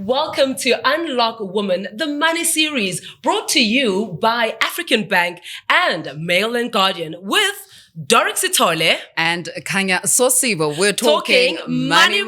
Welcome to Unlock Woman, the Money series, brought to you by African Bank and Mail and Guardian with Doric Sitole and Kanya Sosibo. We're talking money.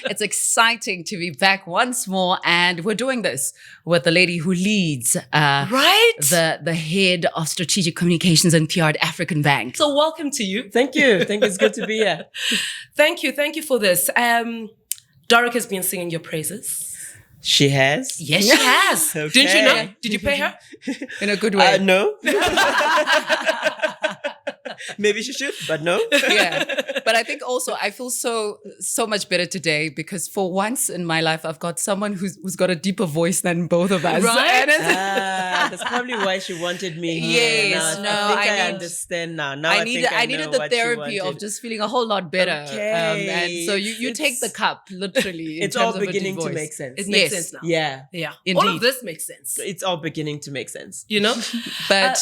It's exciting to be back once more, and we're doing this with the lady who leads the head of strategic communications and PR at African Bank. So welcome to you. Thank you. It's good to be here. Thank you for this. Doric has been singing your praises. She has? Yes, she has. Okay. Didn't you know? Did you pay her? In a good way. No. Maybe she should, but no. Yeah. But I think also I feel so much better today because for once in my life, I've got someone who's got a deeper voice than both of us. Right? That's probably why she wanted me here. Yes, I understand now. I needed the therapy of just feeling a whole lot better. Okay. And so you take the cup, literally. It's all beginning to make sense. It makes sense now. Yeah. Indeed. All of this makes sense. It's all beginning to make sense. You know? But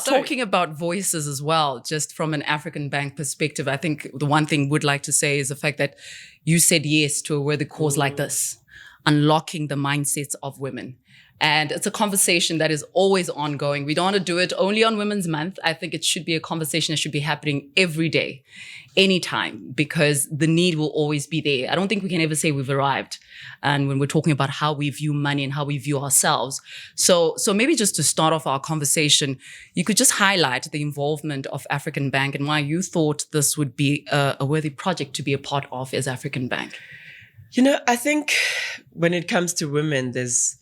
talking about voices as well, just from an African Bank perspective, I think the one thing we'd like to say is the fact that you said yes to a worthy cause like this, unlocking the mindsets of women. And it's a conversation that is always ongoing. We don't want to do it only on Women's Month. I think it should be a conversation that should be happening every day, anytime, because the need will always be there. I don't think we can ever say we've arrived. And when we're talking about how we view money and how we view ourselves. So maybe just to start off our conversation, you could just highlight the involvement of African Bank and why you thought this would be a worthy project to be a part of as African Bank. You know, I think when it comes to women, there's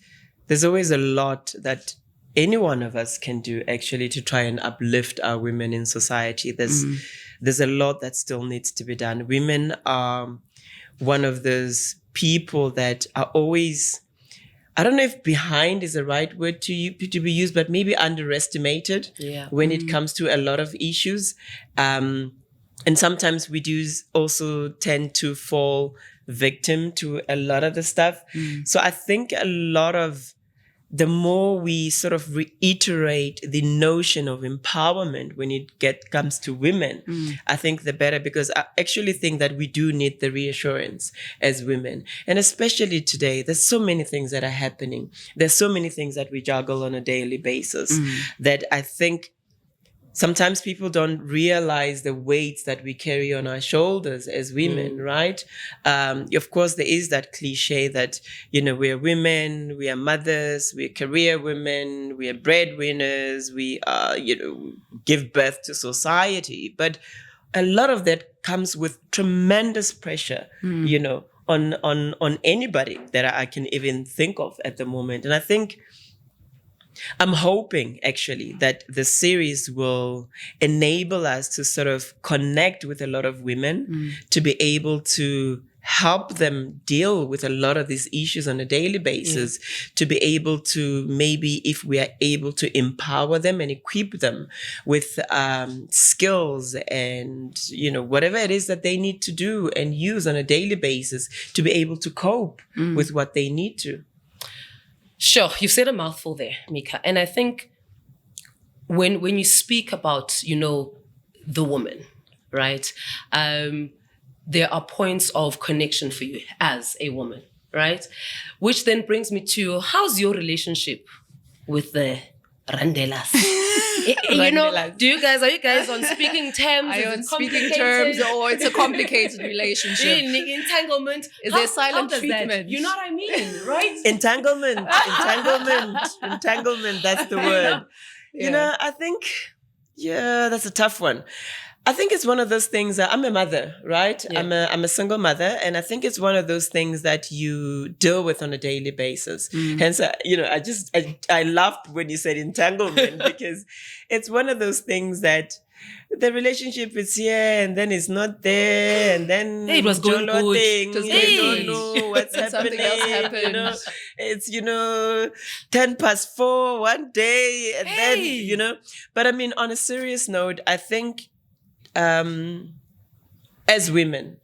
always a lot that any one of us can do actually to try and uplift our women in society. There's a lot that still needs to be done. Women are one of those people that are always, I don't know if behind is the right word to be used, but maybe underestimated when it comes to a lot of issues. And sometimes we do also tend to fall victim to a lot of the stuff. So I think a lot of the more we sort of reiterate the notion of empowerment when it comes to women, I think the better, because I actually think that we do need the reassurance as women. And especially today, there's so many things that are happening. There's so many things that we juggle on a daily basis that I think sometimes people don't realize the weights that we carry on our shoulders as women, right? Of course, there is that cliche that, we're women, we are mothers, we're career women, we are breadwinners, we are, give birth to society. But a lot of that comes with tremendous pressure, on anybody that I can even think of at the moment. And I think I'm hoping actually that the series will enable us to sort of connect with a lot of women to be able to help them deal with a lot of these issues on a daily basis, to be able to maybe, if we are able to empower them and equip them with skills and, whatever it is that they need to do and use on a daily basis to be able to cope with what they need to. Sure, you've said a mouthful there, Mika. And I think when you speak about, the woman, right? There are points of connection for you as a woman, right? Which then brings me to, how's your relationship with the Randelas? Are you guys on speaking terms? Are you on speaking terms, or it's a complicated relationship? Entanglement. Is there silent treatment? That? You know what I mean, right? Entanglement. That's the word. I think, that's a tough one. I think it's one of those things that I'm a mother, right? Yeah. I'm a single mother, and I think it's one of those things that you deal with on a daily basis. Hence, I laughed when you said entanglement because it's one of those things that the relationship is here and then it's not there, and then it was going good. You don't know what's happening. Something else happened. It's 4:10 one day, and then But I mean, on a serious note, I think. As women,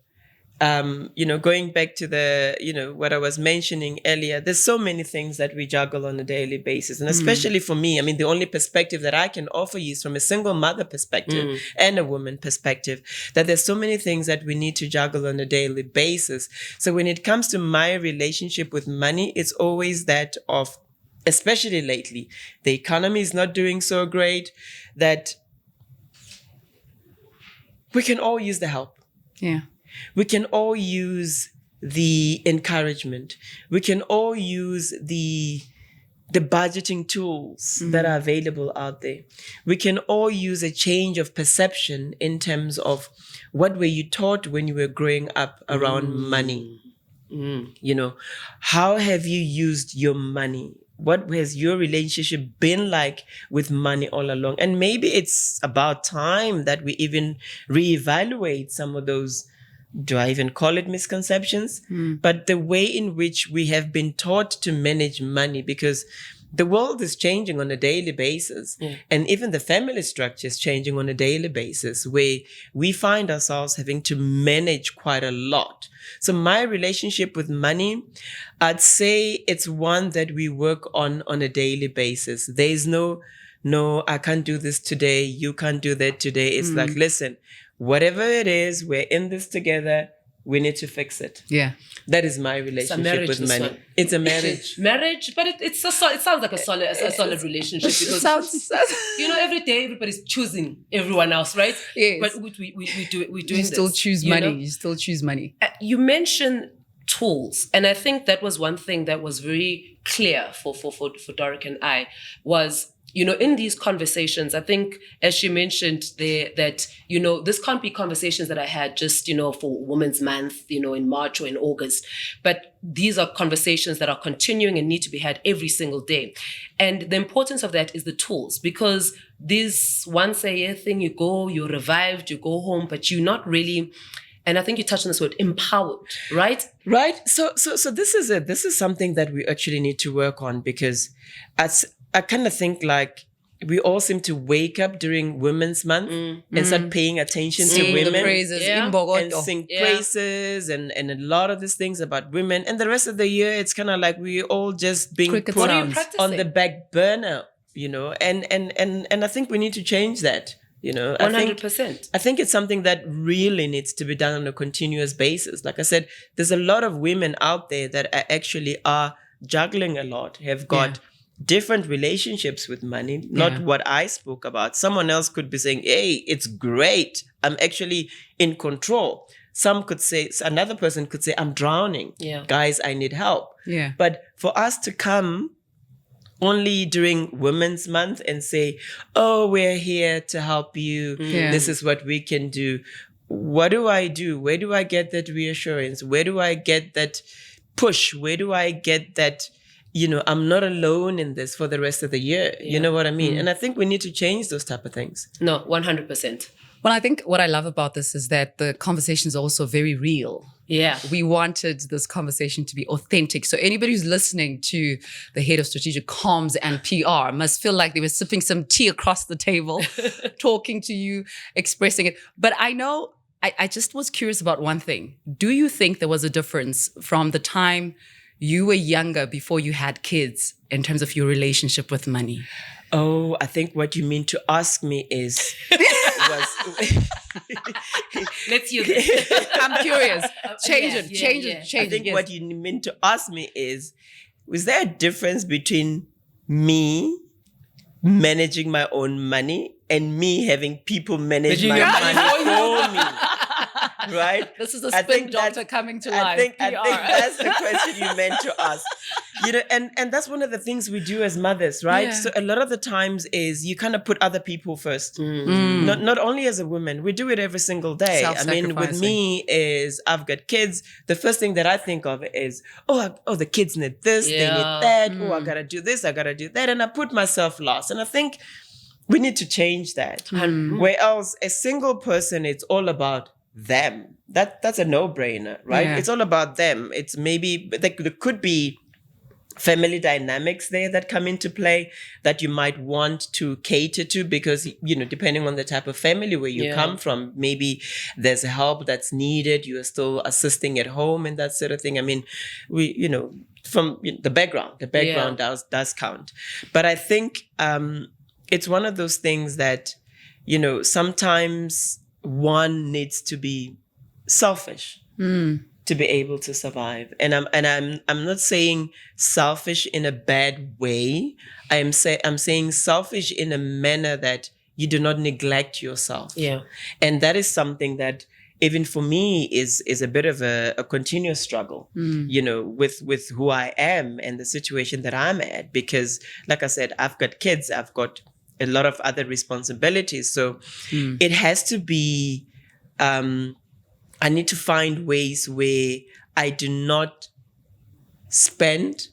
going back to the, what I was mentioning earlier, there's so many things that we juggle on a daily basis. And especially for me, I mean, the only perspective that I can offer you is from a single mother perspective and a woman perspective, that there's so many things that we need to juggle on a daily basis. So when it comes to my relationship with money, it's always that of, especially lately, the economy is not doing so great, that we can all use the help. Yeah. We can all use the encouragement. We can all use the budgeting tools that are available out there. We can all use a change of perception in terms of what were you taught when you were growing up around money. How have you used your money? What has your relationship been like with money all along? And maybe it's about time that we even reevaluate some of those, do I even call it misconceptions? But the way in which we have been taught to manage money, because the world is changing on a daily basis. And even the family structure is changing on a daily basis, where we find ourselves having to manage quite a lot. So my relationship with money, I'd say it's one that we work on a daily basis. There's no, I can't do this today. You can't do that today. It's like, listen, whatever it is, we're in this together. We need to fix it. Yeah. That is my relationship with money. It's a marriage. Marriage, but it sounds like a solid relationship, because every day everybody's choosing everyone else, right? Yes. But we do it. We're doing You still this, choose money. You still choose money. You mentioned tools, and I think that was one thing that was very clear for Doric and I was, in these conversations, I think, as she mentioned there, that, this can't be conversations that I had just, for Women's Month, in March or in August. But these are conversations that are continuing and need to be had every single day. And the importance of that is the tools, because this once a year thing, you go, you're revived, you go home, but you're not really, and I think you touched on this word, empowered, right? Right. So this is something that we actually need to work on, because I kind of think like we all seem to wake up during Women's Month and start paying attention to women. The praises, and sing praises and a lot of these things about women. And the rest of the year, it's kind of like we all just being Cricket put sounds. on the back burner, and I think we need to change that. 100%. I think it's something that really needs to be done on a continuous basis. Like I said, there's a lot of women out there that actually are juggling a lot, have got different relationships with money, not what I spoke about. Someone else could be saying, hey, it's great, I'm actually in control. Another person could say, I'm drowning. Guys, I need help. But for us to come only during Women's Month and say, oh, we're here to help you. This is what we can do. What do I do? Where do I get that reassurance? Where do I get that push? Where do I get that, I'm not alone in this for the rest of the year? You know what I mean? And I think we need to change those type of things. No, 100%. Well, I think what I love about this is that the conversation is also very real. Yeah. We wanted this conversation to be authentic. So anybody who's listening to the head of strategic comms and PR must feel like they were sipping some tea across the table, talking to you, expressing it. But I know, I just was curious about one thing. Do you think there was a difference from the time you were younger before you had kids in terms of your relationship with money? Oh, I think what you mean to ask me is... Let's use it. I'm curious. Change it. I think what you mean to ask me is, was there a difference between me managing my own money and me having people manage my money for me? Right? This is a spin doctor coming to life. I think that's the question you meant to ask. And that's one of the things we do as mothers, right? Yeah. So a lot of the times is you kind of put other people first. Not only as a woman, we do it every single day. I mean, with me is I've got kids. The first thing that I think of is, the kids need this, they need that. Oh, I gotta do this, I gotta do that. And I put myself last. And I think we need to change that. Where else a single person, it's all about them. That's a no-brainer, right? Yeah. It's all about them. It's maybe there could be family dynamics there that come into play that you might want to cater to, because, depending on the type of family where you come from, maybe there's help that's needed. You are still assisting at home and that sort of thing. I mean, from the background does count. But I think it's one of those things that, sometimes one needs to be selfish to be able to survive. And I'm not saying selfish in a bad way. I'm saying selfish in a manner that you do not neglect yourself. Yeah. And that is something that even for me is a bit of a continuous struggle, with who I am and the situation that I'm at. Because like I said, I've got kids, I've got a lot of other responsibilities. So it has to be, I need to find ways where I do not spend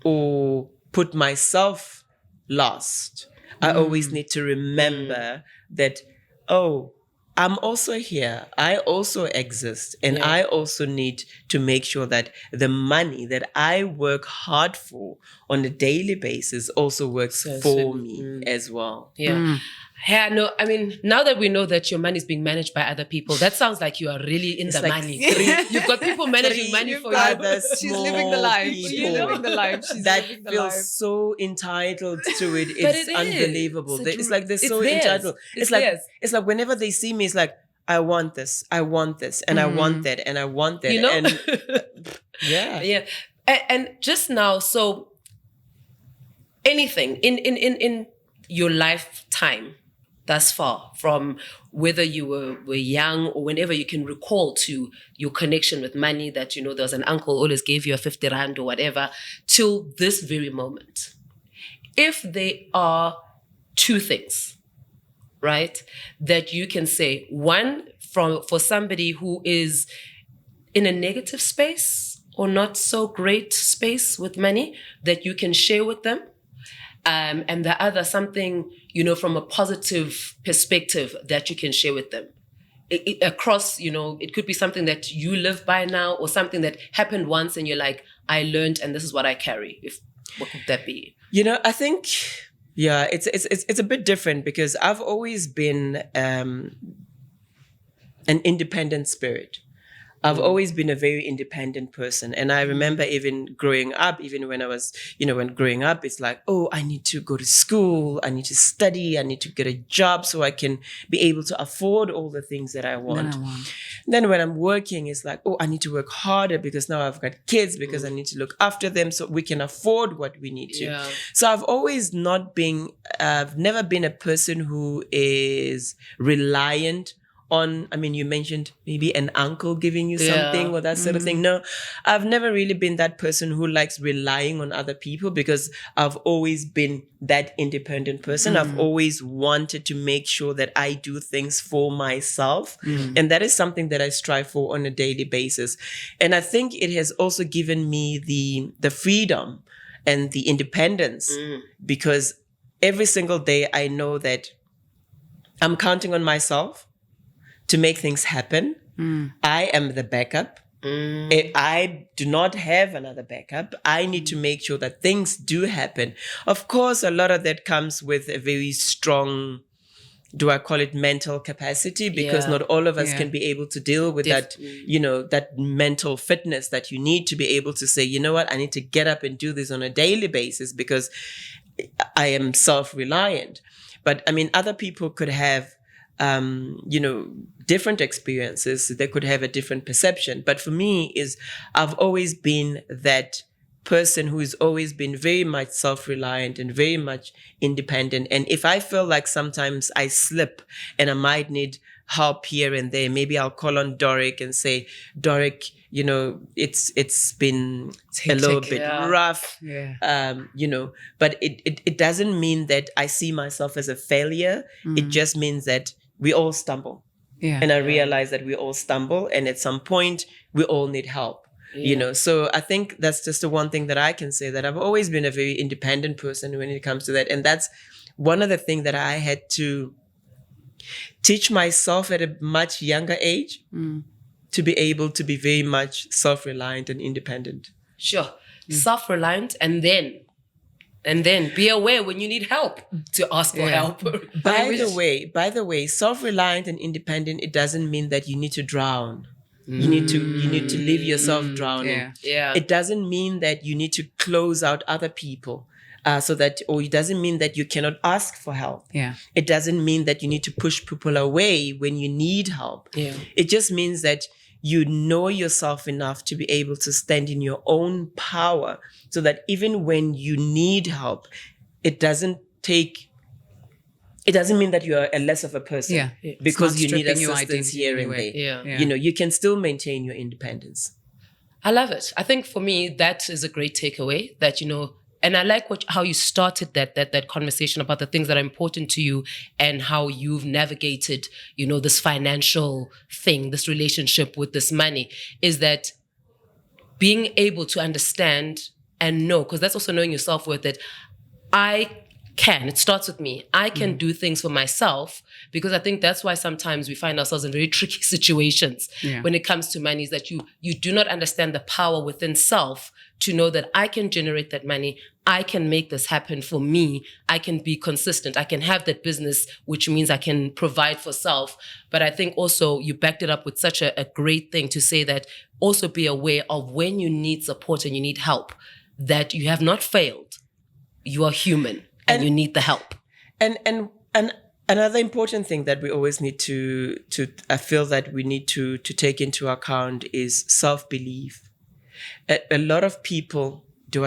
or put myself last. I always need to remember that, I'm also here. I also exist. And I also need to make sure that the money that I work hard for on a daily basis also works for me as well. Yeah. Yeah, no, I mean, now that we know that your money is being managed by other people, that sounds like you are really in the money. You've got people managing money for you. She's living the life. She's living the life. That feels so entitled to it. It's unbelievable. It's like they're so entitled. It's like whenever they see me, it's like, I want this, and I want that, and I want that. And yeah. And just now, so anything in your lifetime thus far, from whether you were young or whenever you can recall to your connection with money, that, there was an uncle always gave you a 50 rand or whatever, till this very moment. If there are two things, right, that you can say, one, for somebody who is in a negative space or not so great space with money, that you can share with them, and the other, something, from a positive perspective that you can share with them. Across, it could be something that you live by now, or something that happened once and you're like, I learned and this is what I carry. What could that be? I think, it's a bit different, because I've always been an independent spirit. I've always been a very independent person. And I remember even growing up, even when I was, when growing up, it's like, I need to go to school, I need to study, I need to get a job so I can be able to afford all the things that I want. Then when I'm working, it's like, I need to work harder because now I've got kids, because I need to look after them so we can afford what we need to. Yeah. So I've never been a person who is reliant on, you mentioned maybe an uncle giving you something or that sort of thing. No, I've never really been that person who likes relying on other people, because I've always been that independent person. I've always wanted to make sure that I do things for myself. And that is something that I strive for on a daily basis. And I think it has also given me the freedom and the independence, because every single day I know that I'm counting on myself to make things happen. I am the backup. I do not have another backup. I need to make sure that things do happen. Of course, a lot of that comes with a very strong, do I call it mental capacity? Because not all of us can be able to deal with that, that mental fitness that you need to be able to say, you know what, I need to get up and do this on a daily basis because I am self-reliant. But other people could have different experiences. They could have a different perception. But for me, I've always been that person who has always been very much self-reliant and very much independent. And if I feel like sometimes I slip and I might need help here and there, maybe I'll call on Doric and say, Doric, it's been a little bit rough, but it doesn't mean that I see myself as a failure. It just means that we all stumble. And I realize that we all stumble, and at some point we all need help. So I think that's just the one thing that I can say, that I've always been a very independent person when it comes to that. And that's one of the things that I had to teach myself at a much younger age, to be able to be very much self-reliant and independent. Sure. self-reliant, and then be aware when you need help to ask for help. By the way, self-reliant and independent, it doesn't mean that you need to drown. You need to leave yourself drowning. Yeah. It doesn't mean that you need to close out other people. Or it doesn't mean that you cannot ask for help. Yeah. It doesn't mean that you need to push people away when you need help. Yeah. It just means that you know yourself enough to be able to stand in your own power, so that even when you need help, it doesn't mean that you are a less of a person because you need assistance here and there. Yeah. You know, you can still maintain your independence. I love it. I think for me, that is a great takeaway that, and I like how you started that conversation about the things that are important to you and how you've navigated, this financial thing, this relationship with this money, is that being able to understand and know, because that's also knowing your self-worth, that it starts with me. I can do things for myself, because I think that's why sometimes we find ourselves in very tricky situations when it comes to money, is that you do not understand the power within self to know that I can generate that money. I can make this happen for me. I can be consistent. I can have that business, which means I can provide for self. But I think also you backed it up with such a great thing to say that also be aware of when you need support and you need help, that you have not failed. You are human. And you need the help. And another important thing that we always need to I feel that we need to take into account is self-belief. A lot of people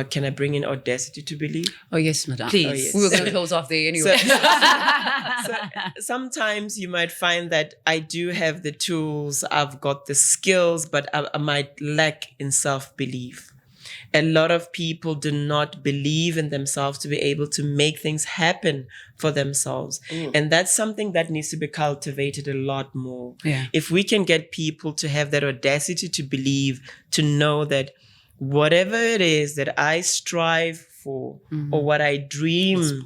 can I bring in audacity to believe? Oh yes, madam. Please. Oh, yes. We were going to close off there anyway. So sometimes you might find that I do have the tools, I've got the skills, but I might lack in self-belief. A lot of people do not believe in themselves to be able to make things happen for themselves. And that's something that needs to be cultivated a lot more. Yeah. If we can get people to have that audacity to believe, to know that whatever it is that I strive for or what I dream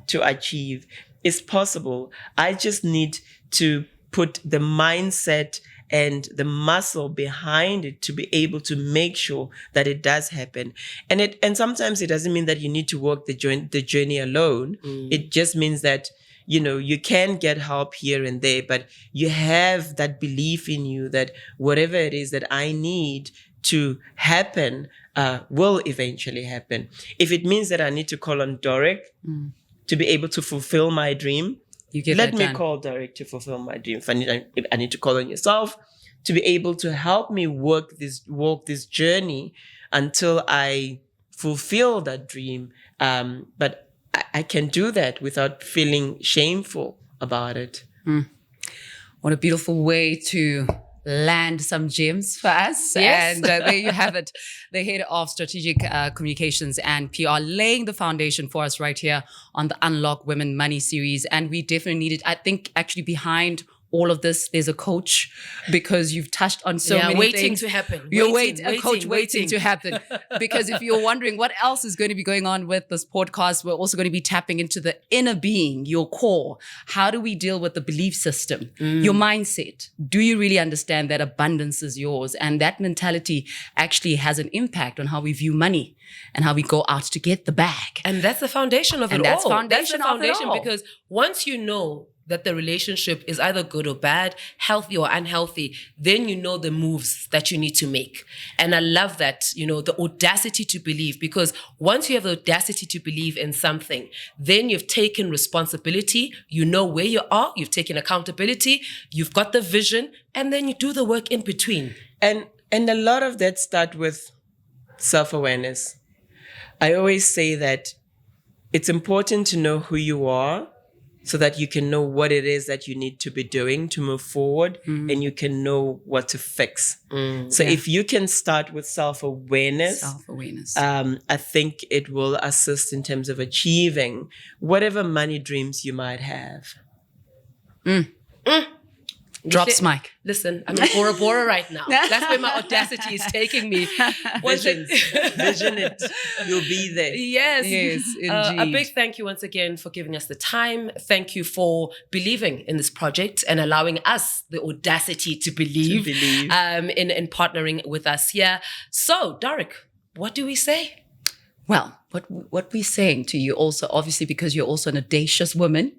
to achieve is possible. I just need to put the mindset and the muscle behind it to be able to make sure that it does happen. And sometimes it doesn't mean that you need to walk the journey alone. It just means that, you can get help here and there, but you have that belief in you that whatever it is that I need to happen will eventually happen. If it means that I need to call on Doric to be able to fulfill my dream, let me call Derek to fulfill my dream. If I need to call on yourself to be able to help me walk this journey until I fulfill that dream. But I can do that without feeling shameful about it. What a beautiful way to land some gems for us. Yes. And there you have it. The head of strategic communications and PR, laying the foundation for us right here on the Unlock Women Money series. And we definitely need it. I think actually behind all of this, there's a coach, because you've touched on so many waiting things. To happen. A coach waiting to happen. Because if you're wondering what else is going to be going on with this podcast, we're also going to be tapping into the inner being, your core. How do we deal with the belief system, your mindset? Do you really understand that abundance is yours? And that mentality actually has an impact on how we view money and how we go out to get the bag. And that's the foundation of it all. That's the foundation, because once you know that the relationship is either good or bad, healthy or unhealthy, then you know the moves that you need to make. And I love that, the audacity to believe, because once you have the audacity to believe in something, then you've taken responsibility, you know where you are, you've taken accountability, you've got the vision, and then you do the work in between. And a lot of that starts with self-awareness. I always say that it's important to know who you are, so that you can know what it is that you need to be doing to move forward, and you can know what to fix. So if you can start with self-awareness, I think it will assist in terms of achieving whatever money dreams you might have. Drops mic. Listen, I'm in Bora Bora right now. That's where my audacity is taking me. Vision it. You'll be there. Yes, indeed. A big thank you once again for giving us the time. Thank you for believing in this project and allowing us the audacity to believe. In partnering with us here. So, Derek, what do we say? Well, what we're saying to you also, obviously, because you're also an audacious woman,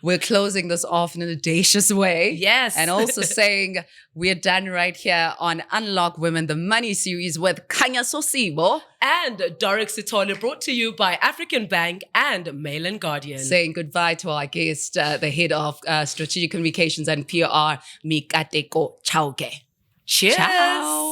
we're closing this off in an audacious way. Yes. And also saying we're done right here on Unlock Women, the Money series with Kanya Sosibo. And Dorek Sitole, brought to you by African Bank and Mail and Guardian. Saying goodbye to our guest, the head of strategic communications and PR, Mikateko Chauke. Cheers. Ciao.